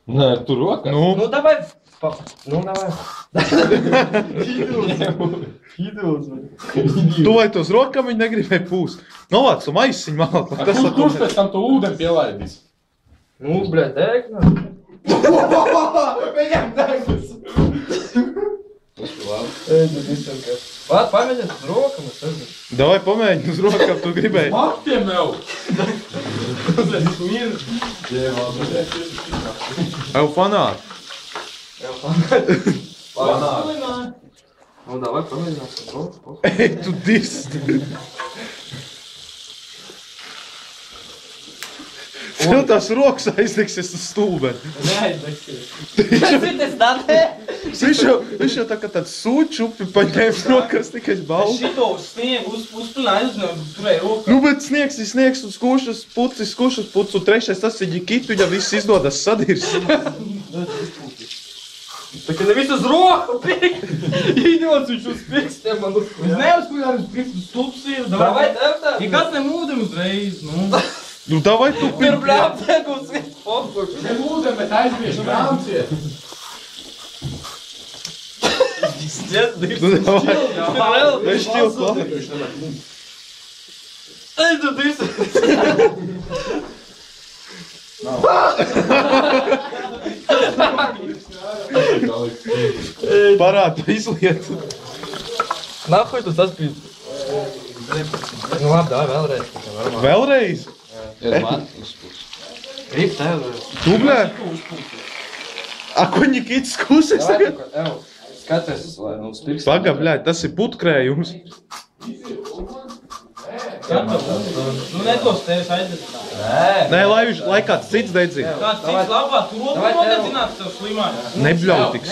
Nē, tu rokas. Nu, davai. Nu, davai. Tu vai tos rokam viņi negribēja pūst. Novāc tu maisiņu malā. Kurš pēc tam to ūdeni pielaidīs? Nu, bļēt, ēkna. Viņam degas. Pat pamēģiniet uz rokam, es nezinu. Davai pamēģini uz rokam, tu gribēji. Maktiem jau. Ev fanāt. Nu, davai pamēģināt uz rokam. Ej, tu dist. Tev tās rokas aizliksies uz stūbeni. Viņš jau tā kā tāds sūčupi paņēmis rokas tikai balvu. Šito uz sniegu uzplināju, turēju rokas. Nu, bet sniegs ir sniegs, un skušas pucis, un trešais tas ir ģikitu, viņam viss izdodas sadirs. Tā kā nevis uz roku pirkt. Idiots viņš uz pirkstiem man uz... Es neuzkuļāju uz pirkstu stūps ir. Davai tev tā. Ja kāds nemūdam uzreiz, nu. Nu, davai tu Tur pirkt. bļām tegums ir fokus. Ne ūdeni, bet aizbiež grāmciet. Nu, davai. Vai šķil klāt. Ej, tu disi. Parādu izliet. Nahuj tu saspīd. Nu labi, davai vēlreiz. Vēlreiz? Ir man uzpūs. Grib tev. Tu, blē? A, ko ņikīts skusies tagad? Ev, skaties, lai nu uz pirkstiem. Paga, blē, tas ir putkrējums. Nu, netos tevis aizdedzināt. Nē, lai kāds cits dedzina. Kāds cits labāk, tu roku nodedzināts tev slimājās. Nebļautiks.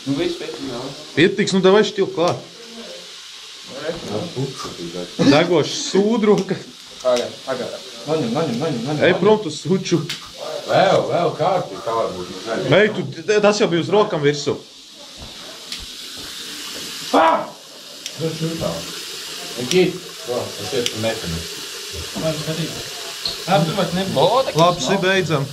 Nu viss pietināt. Pietiks, nu davai šķil klāt. Degošs sūdroka. Pagad. Noņem. Ej prom tu suču. Vēl kārtī, kā var būt. Ej, tu, tas jau bija uz rokam virsū. Nikīt, tas ir tu nepini. Apdomāt nebūs. Labi, beidzam.